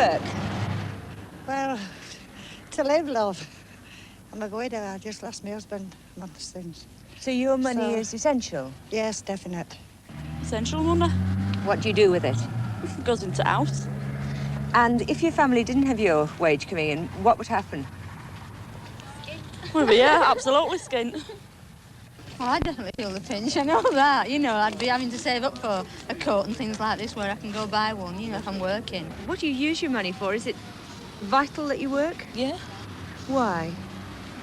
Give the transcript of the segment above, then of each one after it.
work? Well, to live, love. I'm a widow. I just lost my husband months since. So your money is essential? Yes, definite. Essential money. What do you do with it? It goes into house. And if your family didn't have your wage coming in, what would happen? Well, yeah, absolutely skint. Well, I definitely feel the pinch, I know that. You know, I'd be having to save up for a coat and things like this where I can go buy one, you know, if I'm working. What do you use your money for? Is it vital that you work? Yeah. Why?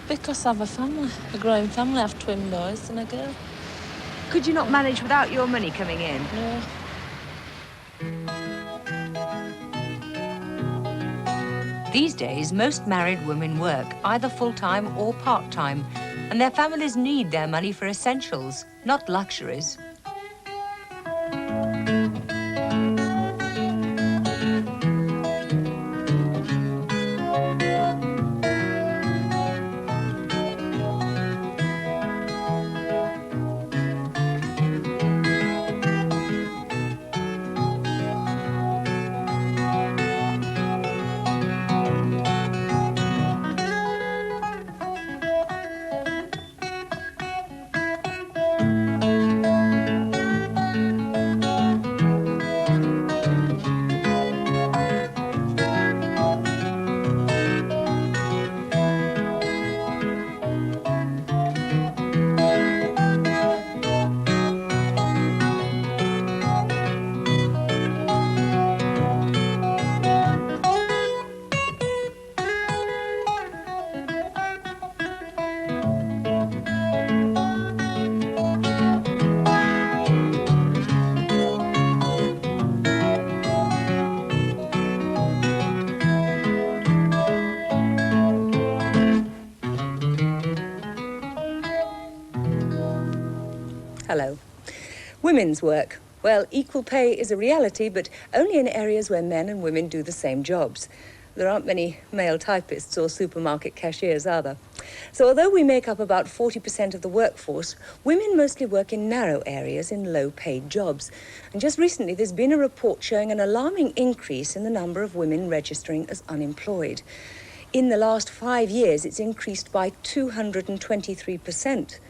Because I have a family, a growing family. I have twin boys and a girl. Could you not manage without your money coming in? No. These days, most married women work, either full-time or part-time, and their families need their money for essentials, not luxuries. Hello. Women's work. Well, equal pay is a reality, but only in areas where men and women do the same jobs. There aren't many male typists or supermarket cashiers, are there? So although we make up about 40% of the workforce, women mostly work in narrow areas in low-paid jobs. And just recently, there's been a report showing an alarming increase in the number of women registering as unemployed. In the last 5 years, it's increased by 223%.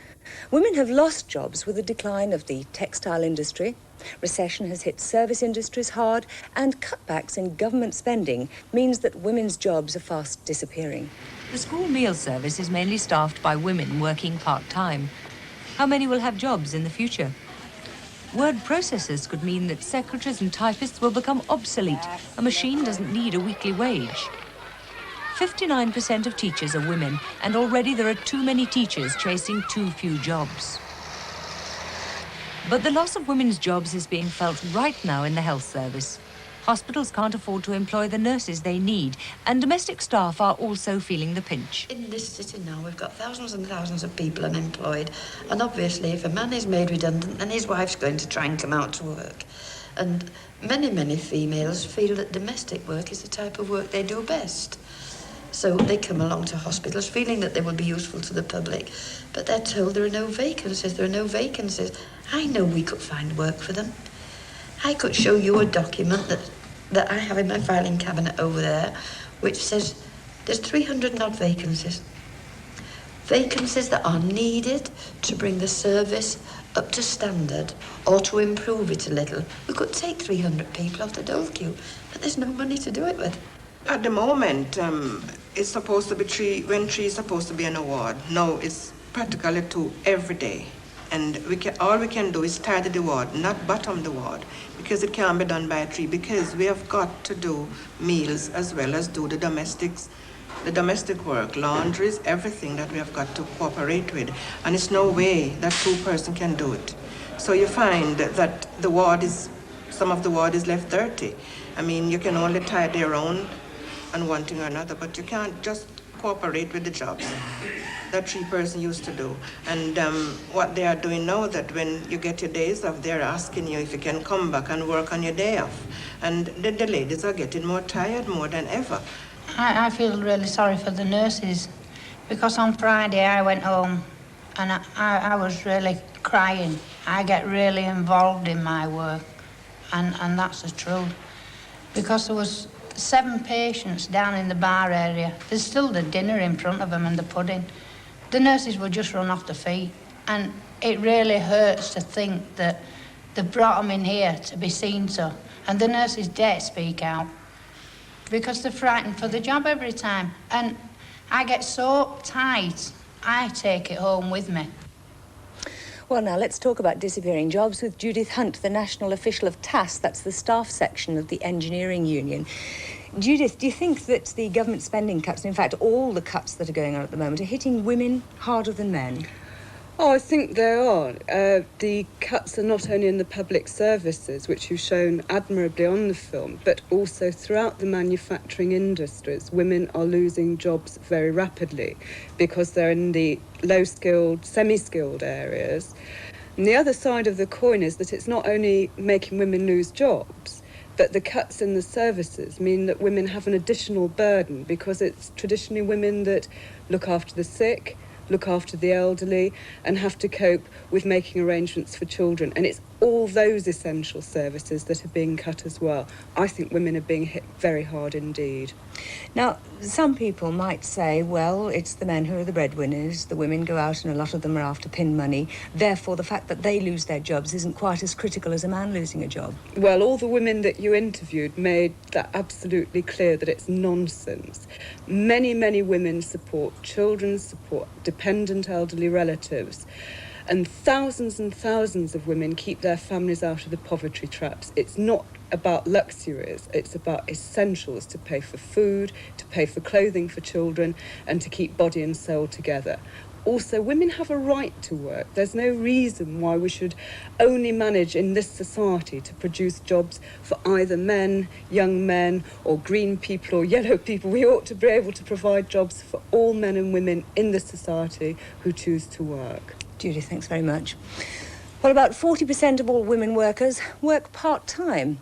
Women have lost jobs with the decline of the textile industry. Recession has hit service industries hard, and cutbacks in government spending means that women's jobs are fast disappearing. The school meal service is mainly staffed by women working part-time. How many will have jobs in the future? Word processors could mean that secretaries and typists will become obsolete. A machine doesn't need a weekly wage. 59% of teachers are women, and already there are too many teachers chasing too few jobs. But the loss of women's jobs is being felt right now in the health service. Hospitals can't afford to employ the nurses they need, and domestic staff are also feeling the pinch. In this city now, we've got thousands and thousands of people unemployed, and obviously if a man is made redundant, then his wife's going to try and come out to work. And many females feel that domestic work is the type of work they do best. So they come along to hospitals feeling that they will be useful to the public, but they're told there are no vacancies. I know we could find work for them. I could show you a document that I have in my filing cabinet over there, which says there's 300 and odd vacancies. Vacancies that are needed to bring the service up to standard or to improve it a little. We could take 300 people off the dole queue, but there's no money to do it with. At the moment, it's supposed to be when three is supposed to be an award. No, it's practically 2 every day. And all we can do is start the award, not bottom the award, because it can't be done by 3, because we have got to do meals as well as do the domestic work, laundries, everything that we have got to cooperate with. And it's no way that 2 person can do it. So you find that some of the ward is left dirty. I mean, you can only tie their own and one thing or another, but you can't just cooperate with the jobs that 3 person used to do. And what they are doing now, that when you get your days off, they're asking you if you can come back and work on your day off. And the ladies are getting more tired more than ever. I feel really sorry for the nurses, because on Friday I went home and I was really crying. I get really involved in my work, and that's the truth. Because there was 7 patients down in the bar area. There's still the dinner in front of them and the pudding. The nurses will just run off their feet. And it really hurts to think that they brought them in here to be seen to. And the nurses dare speak out because they're frightened for the job every time. And I get so tight, I take it home with me. Well, now let's talk about disappearing jobs with Judith Hunt, the national official of TAS, that's the staff section of the engineering union. Judith, do you think that the government spending cuts, in fact all the cuts that are going on at the moment, are hitting women harder than men? Oh, I think there are. The cuts are not only in the public services, which you've shown admirably on the film, but also throughout the manufacturing industries. Women are losing jobs very rapidly because they're in the low-skilled, semi-skilled areas. And the other side of the coin is that it's not only making women lose jobs, but the cuts in the services mean that women have an additional burden because it's traditionally women that look after the sick, look after the elderly, and have to cope with making arrangements for children. And it's all those essential services that are being cut as well. I think women are being hit very hard indeed. Now, some people might say, well, it's the men who are the breadwinners, the women go out and a lot of them are after pin money, therefore the fact that they lose their jobs isn't quite as critical as a man losing a job. Well, all the women that you interviewed made that absolutely clear that it's nonsense. Many, many women support children, support dependent elderly relatives, and thousands of women keep their families out of the poverty traps. It's not about luxuries, it's about essentials to pay for food, to pay for clothing for children, and to keep body and soul together. Also, women have a right to work. There's no reason why we should only manage in this society to produce jobs for either men, young men, or green people or yellow people. We ought to be able to provide jobs for all men and women in this society who choose to work. Judith, thanks very much. Well, about 40% of all women workers work part-time.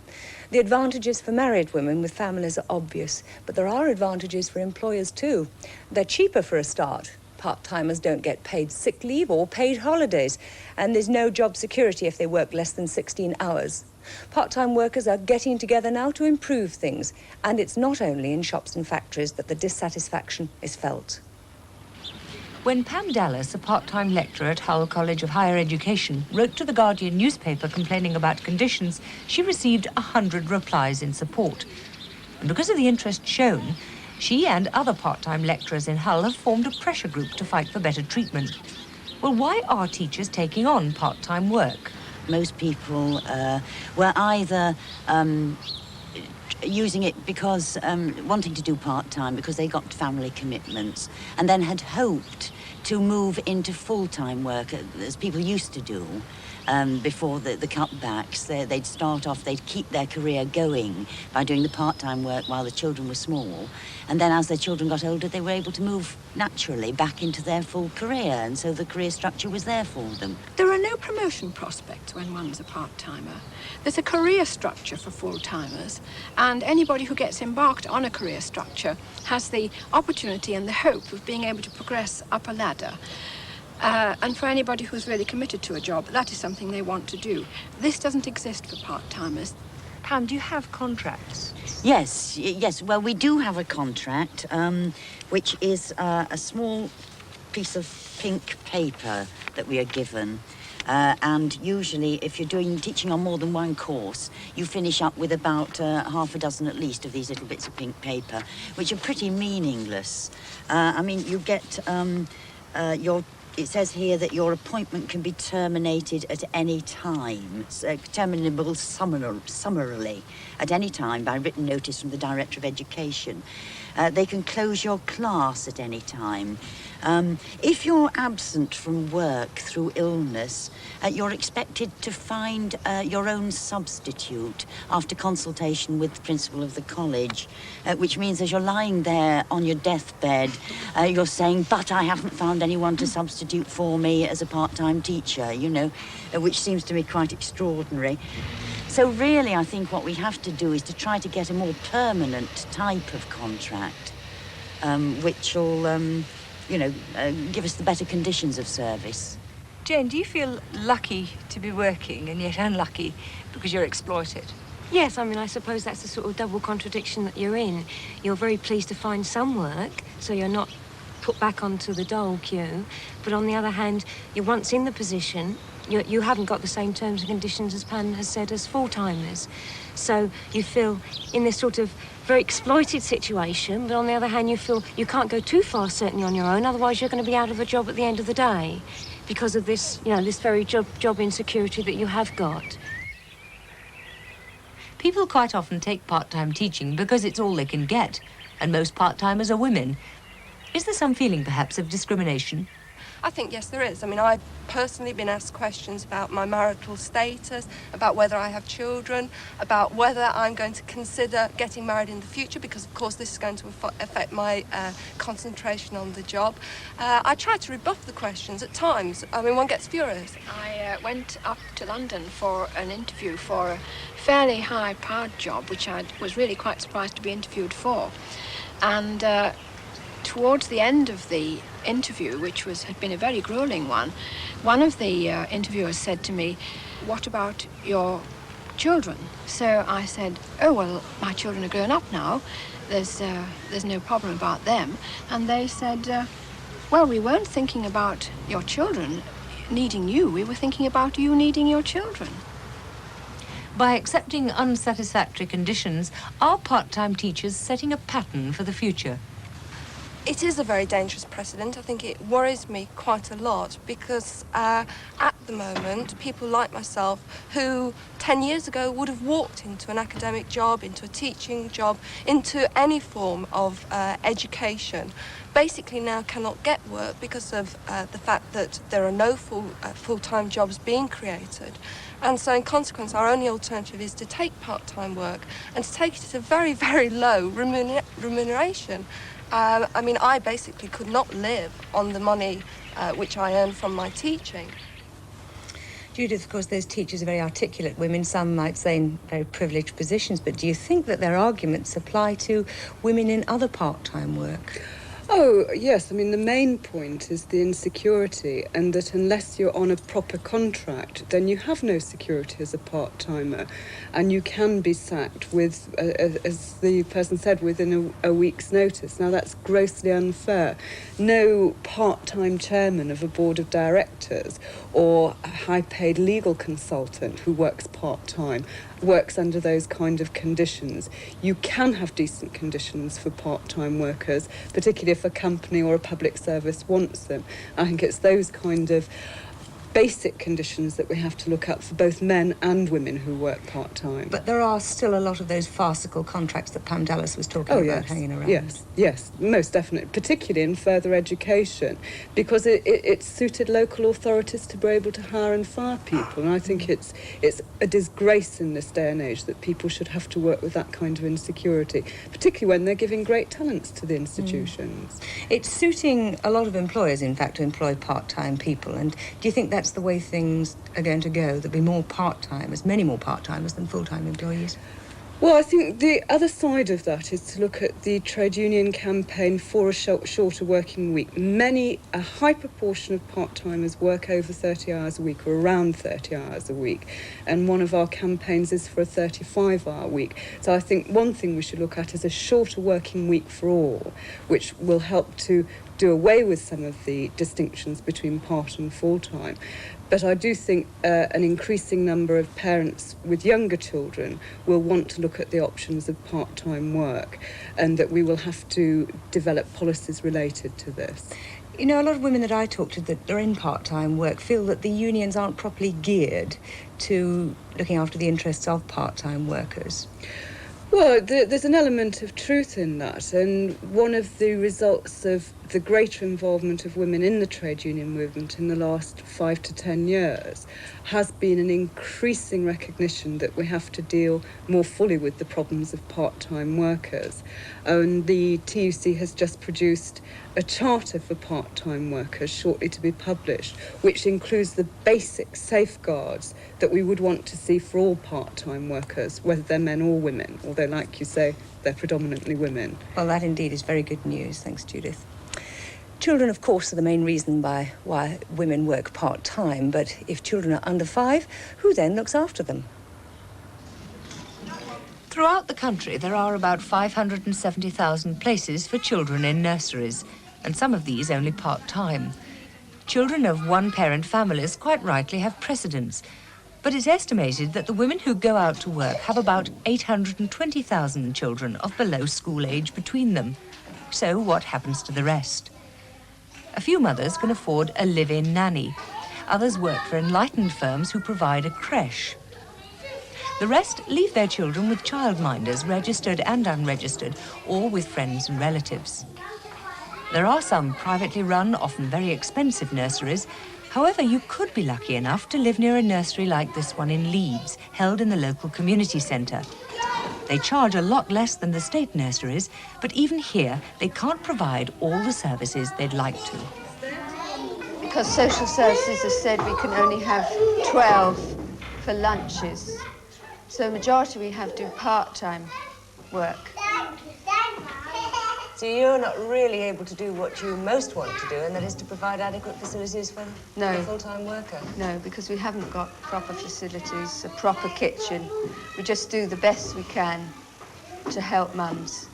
The advantages for married women with families are obvious, but there are advantages for employers too. They're cheaper for a start. Part-timers don't get paid sick leave or paid holidays, and there's no job security if they work less than 16 hours. Part-time workers are getting together now to improve things, and it's not only in shops and factories that the dissatisfaction is felt. When Pam Dallas, a part-time lecturer at Hull College of Higher Education, wrote to the Guardian newspaper complaining about conditions, she received 100 replies in support. And because of the interest shown, she and other part-time lecturers in Hull have formed a pressure group to fight for better treatment. Well, why are teachers taking on part-time work? Most people were either using it because wanting to do part-time because they got family commitments and then had hoped to move into full-time work as people used to do before the cutbacks. They'd start off, they'd keep their career going by doing the part-time work while the children were small, and then as their children got older they were able to move naturally back into their full career, and so the career structure was there for them. There are no promotion prospects when one's a part-timer. There's a career structure for full-timers, and anybody who gets embarked on a career structure has the opportunity and the hope of being able to progress up a ladder. And for anybody who's really committed to a job, that is something they want to do. This doesn't exist for part-timers. Pam, do you have contracts? Yes. Well, we do have a contract, which is a small piece of pink paper that we are given. And usually, if you're teaching on more than one course, you finish up with about half a dozen at least of these little bits of pink paper, which are pretty meaningless. I mean, you get it says here that your appointment can be terminated at any time, terminable summarily at any time by written notice from the Director of Education. They can close your class at any time. If you're absent from work through illness, you're expected to find your own substitute after consultation with the principal of the college, which means as you're lying there on your deathbed, you're saying, but I haven't found anyone to substitute for me as a part-time teacher, you know, which seems to me quite extraordinary. So really, I think what we have to do is to try to get a more permanent type of contract, which will, give us the better conditions of service. Jane, do you feel lucky to be working and yet unlucky because you're exploited? Yes, I mean, I suppose that's the sort of double contradiction that you're in. You're very pleased to find some work, so you're not put back onto the dole queue. But on the other hand, you're once in the position, you haven't got the same terms and conditions, as Pam has said, as full-timers. So you feel in this sort of very exploited situation, but on the other hand, you feel you can't go too far, certainly on your own, otherwise you're going to be out of a job at the end of the day because of this, you know, this very job insecurity that you have got. People quite often take part-time teaching because it's all they can get, and most part-timers are women. Is there some feeling, perhaps, of discrimination? I think, yes, there is. I mean, I've personally been asked questions about my marital status, about whether I have children, about whether I'm going to consider getting married in the future, because, of course, this is going to affect my concentration on the job. I try to rebuff the questions at times. I mean, one gets furious. I went up to London for an interview for a fairly high-powered job, which I was really quite surprised to be interviewed for. And towards the end of the interview, which had been a very grueling one of the interviewers said to me, "What about your children?" So I said, "Oh, well, my children are grown up now. There's no problem about them." And they said, "Well, we weren't thinking about your children needing you. We were thinking about you needing your children." By accepting unsatisfactory conditions, are part-time teachers setting a pattern for the future? It is a very dangerous precedent. I think it worries me quite a lot because at the moment, people like myself who 10 years ago would have walked into an academic job, into a teaching job, into any form of education, basically now cannot get work because of the fact that there are no full-time jobs being created. And so in consequence, our only alternative is to take part-time work and to take it at a very, very low remuneration. I mean, I basically could not live on the money which I earn from my teaching. Judith, of course, those teachers are very articulate women, some might say in very privileged positions, but do you think that their arguments apply to women in other part-time work? Oh, yes. I mean, the main point is the insecurity, and that unless you're on a proper contract, then you have no security as a part-timer, and you can be sacked with, as the person said, within a week's notice. Now, that's grossly unfair. No part-time chairman of a board of directors or a high-paid legal consultant who works part-time works under those kind of conditions. You can have decent conditions for part-time workers, particularly if a company or a public service wants them. I think it's those kind of basic conditions that we have to look at for both men and women who work part-time. But there are still a lot of those farcical contracts that Pam Dallas was talking about hanging around. Yes, most definitely, particularly in further education, because it suited local authorities to be able to hire and fire people, and I think it's a disgrace in this day and age that people should have to work with that kind of insecurity, particularly when they're giving great talents to the institutions. It's suiting a lot of employers, in fact, to employ part-time people, and do you think that's the way things are going to go? There'll be more part-timers, many more part-timers than full-time employees? Well, I think the other side of that is to look at the trade union campaign for a shorter working week. A high proportion of part-timers work over 30 hours a week or around 30 hours a week, and one of our campaigns is for a 35-hour week. So I think one thing we should look at is a shorter working week for all, which will help to do away with some of the distinctions between part and full-time. But I do think an increasing number of parents with younger children will want to look at the options of part-time work, and that we will have to develop policies related to this. You know, a lot of women that I talk to that are in part-time work feel that the unions aren't properly geared to looking after the interests of part-time workers. Well, there's an element of truth in that, and one of the results of the greater involvement of women in the trade union movement in the last 5 to 10 years has been an increasing recognition that we have to deal more fully with the problems of part-time workers. And the TUC has just produced a charter for part-time workers shortly to be published, which includes the basic safeguards that we would want to see for all part-time workers, whether they're men or women, although, like you say, they're predominantly women. Well, that indeed is very good news. Thanks, Judith. Children, of course, are the main reason why women work part-time, but if children are under 5, who then looks after them? Throughout the country, there are about 570,000 places for children in nurseries, and some of these only part-time. Children of one-parent families quite rightly have precedence, but it's estimated that the women who go out to work have about 820,000 children of below school age between them. So what happens to the rest? A few mothers can afford a live-in nanny. Others work for enlightened firms who provide a creche. The rest leave their children with childminders, registered and unregistered, or with friends and relatives. There are some privately run, often very expensive nurseries. However, you could be lucky enough to live near a nursery like this one in Leeds, held in the local community centre. They charge a lot less than the state nurseries, but even here, they can't provide all the services they'd like to. Because social services have said we can only have 12 for lunches. So the majority we have do part-time work. So you're not really able to do what you most want to do, and that is to provide adequate facilities for a full-time worker? No, because we haven't got proper facilities, a proper kitchen. We just do the best we can to help mums.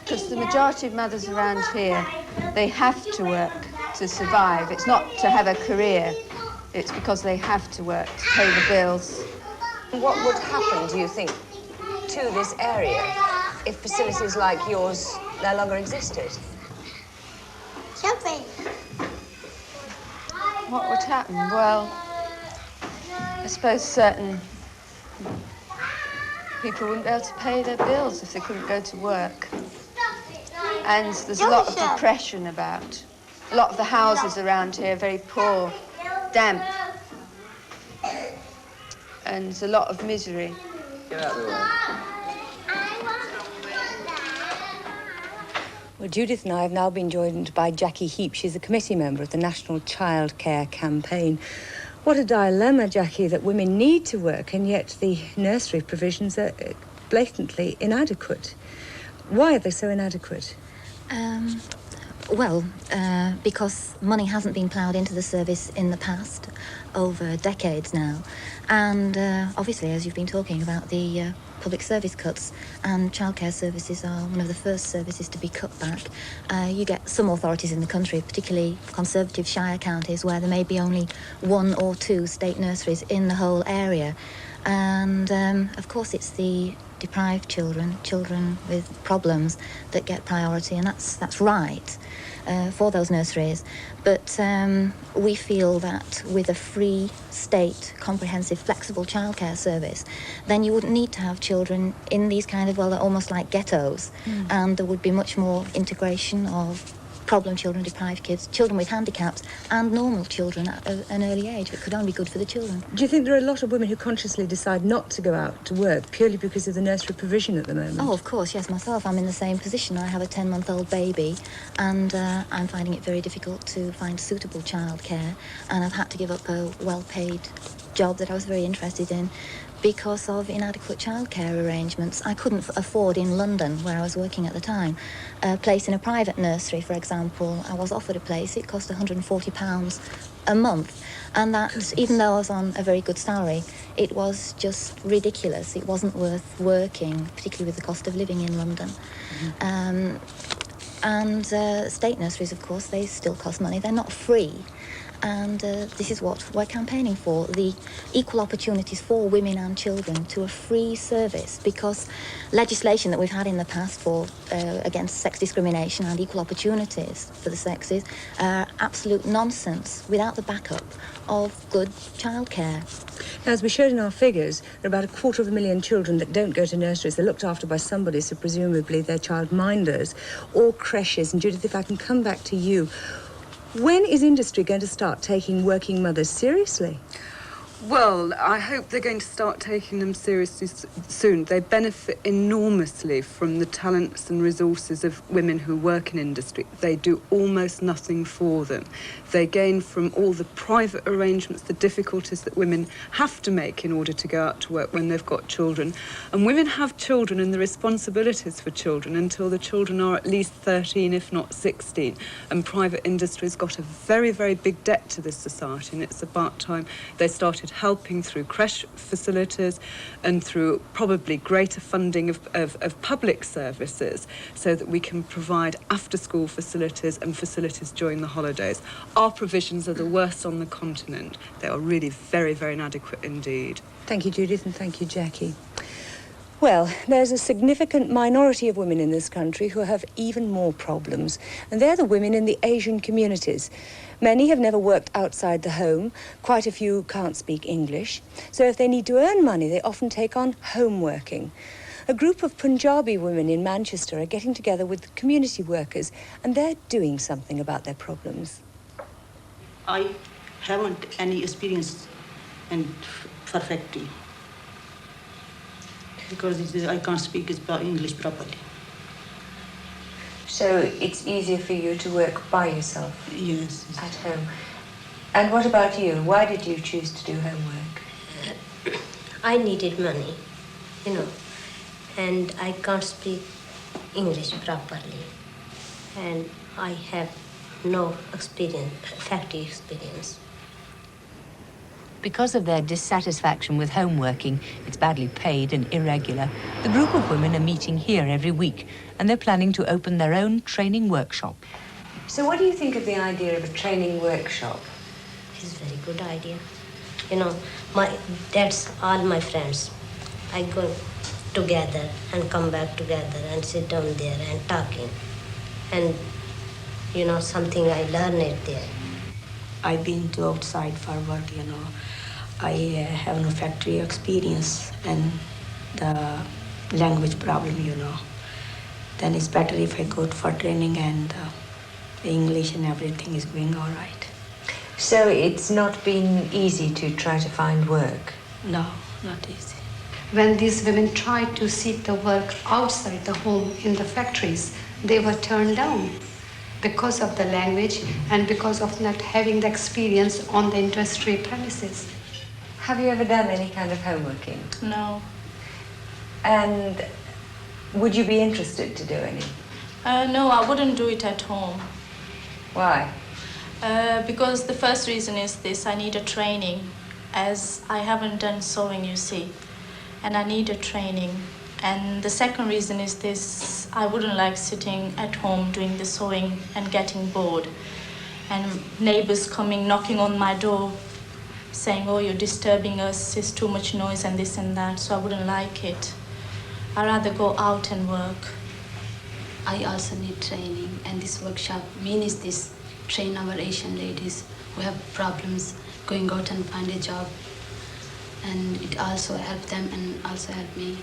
Because the majority of mothers around here, they have to work to survive. It's not to have a career, it's because they have to work to pay the bills. What would happen, do you think, to this area if facilities like yours no longer existed? Something. What would happen? Well, I suppose certain people wouldn't be able to pay their bills if they couldn't go to work. And there's a lot of depression about. A lot of the houses around here are very poor, damp, and there's a lot of misery. Get out of the way. Well, Judith and I have now been joined by Jackie Heap. She's a committee member of the National Childcare Campaign. What a dilemma, Jackie, that women need to work and yet the nursery provisions are blatantly inadequate. Why are they so inadequate? Because money hasn't been ploughed into the service in the past, over decades now. And obviously, as you've been talking about, the public service cuts, and childcare services are one of the first services to be cut back. You get some authorities in the country, particularly conservative shire counties, where there may be only 1 or 2 state nurseries in the whole area. And of course, it's the deprived children with problems that get priority, and that's right for those nurseries. But we feel that with a free state, comprehensive, flexible childcare service, then you wouldn't need to have children in these kind of, well, almost like ghettos, and there would be much more integration of problem children, deprived kids, children with handicaps, and normal children at an early age. It could only be good for the children. Do you think there are a lot of women who consciously decide not to go out to work purely because of the nursery provision at the moment? Oh, of course, yes. Myself, I'm in the same position. I have a 10-month-old baby, and I'm finding it very difficult to find suitable childcare, and I've had to give up a well-paid job that I was very interested in because of inadequate childcare arrangements. I couldn't afford in London, where I was working at the time, a place in a private nursery, for example. I was offered a place. It cost £140 a month, and that, even though I was on a very good salary, it was just ridiculous. It wasn't worth working, particularly with the cost of living in London. And state nurseries, of course, they still cost money. They're not free. And this is what we're campaigning for, the equal opportunities for women and children to a free service, because legislation that we've had in the past for against sex discrimination and equal opportunities for the sexes are absolute nonsense without the backup of good childcare. Now, as we showed in our figures, there are about 250,000 children that don't go to nurseries. They're looked after by somebody, so presumably they're childminders or creches. And Judith, if I can come back to you, when is industry going to start taking working mothers seriously? Well, I hope they're going to start taking them seriously soon. They benefit enormously from the talents and resources of women who work in industry. They do almost nothing for them. They gain from all the private arrangements, the difficulties that women have to make in order to go out to work when they've got children. And women have children and the responsibilities for children until the children are at least 13, if not 16. And private industry's got a very, very big debt to this society, and it's about time they started helping through creche facilities and through probably greater funding of public services so that we can provide after-school facilities and facilities during the holidays. Our provisions are the worst on the continent. They are really very, very inadequate indeed. Thank you, Judith, and thank you, Jackie. Well, there's a significant minority of women in this country who have even more problems, and they're the women in the Asian communities. Many have never worked outside the home. Quite a few can't speak English. So if they need to earn money, they often take on home working. A group of Punjabi women in Manchester are getting together with community workers, and they're doing something about their problems. I haven't any experience in factory because I can't speak English properly. So it's easier for you to work by yourself? Yes. At home. And what about you? Why did you choose to do homework? I needed money, and I can't speak English properly. And I have no experience, factory experience. Because of their dissatisfaction with homeworking, it's badly paid and irregular, the group of women are meeting here every week, and they're planning to open their own training workshop. So what do you think of the idea of a training workshop? It's a very good idea. That's all my friends. I go together and come back together and sit down there and talking. And, something I learn it there. I've been to outside for work, I have no factory experience and the language problem, Then it's better if I go for training and the English and everything is going all right. So it's not been easy to try to find work? No, not easy. When these women tried to seek the work outside the home in the factories, they were turned down because of the language and because of not having the experience on the industry premises. Have you ever done any kind of homeworking? No. And would you be interested to do any? No, I wouldn't do it at home. Why? Because the first reason is this: I need a training, as I haven't done sewing, you see, and I need a training. And the second reason is this: I wouldn't like sitting at home doing the sewing and getting bored, and neighbors coming, knocking on my door, saying, oh, you're disturbing us, it's too much noise and this and that, so I wouldn't like it. I'd rather go out and work. I also need training, and this workshop means this: train our Asian ladies who have problems going out and find a job, and it also helped them and also helped me.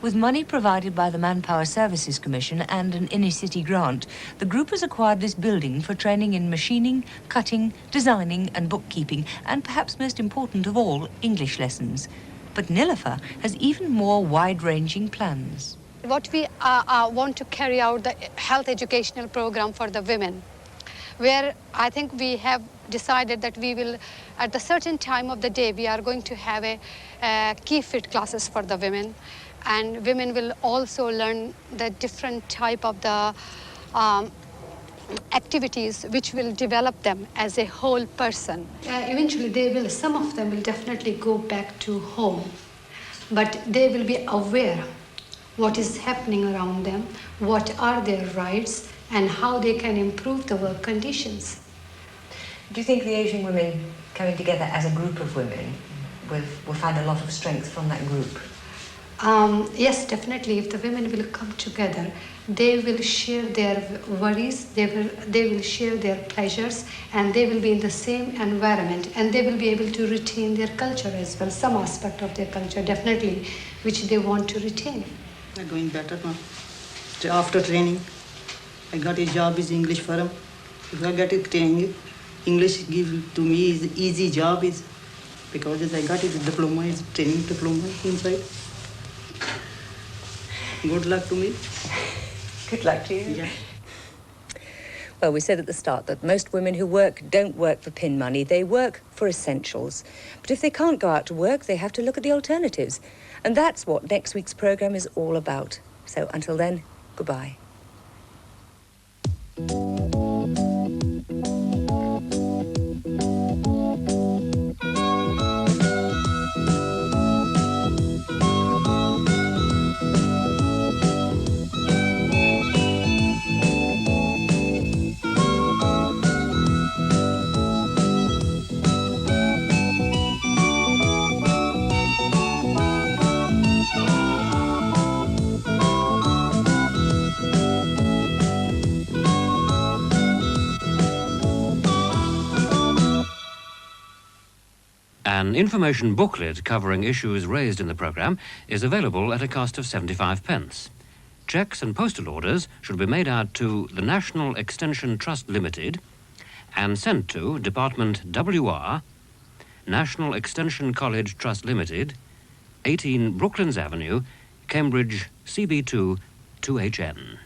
With money provided by the Manpower Services Commission and an inner-city grant, the group has acquired this building for training in machining, cutting, designing and bookkeeping, and perhaps most important of all, English lessons. But Nilofer has even more wide-ranging plans. What we want to carry out the health educational program for the women, where I think we have decided that we will, at a certain time of the day, we are going to have a key fit classes for the women. And women will also learn the different type of the activities which will develop them as a whole person. Eventually, some of them will definitely go back to home, but they will be aware what is happening around them, what are their rights, and how they can improve the work conditions. Do you think the Asian women coming together as a group of women will find a lot of strength from that group? Yes, definitely. If the women will come together, they will share their worries, they will share their pleasures, and they will be in the same environment, and they will be able to retain their culture as well, some aspect of their culture, definitely, which they want to retain. I'm going better now. After training, I got a job as English firm. If I get a training, English give to me is easy job is because I got a diploma, is training diploma inside. Good luck to me. Good luck to you. Yeah. Well, we said at the start that most women who work don't work for pin money. They work for essentials. But if they can't go out to work, they have to look at the alternatives. And that's what next week's programme is all about. So until then, goodbye. An information booklet covering issues raised in the programme is available at a cost of 75p. Cheques and postal orders should be made out to the National Extension Trust Limited and sent to Department WR, National Extension College Trust Limited, 18 Brooklands Avenue, Cambridge, CB2 2HN.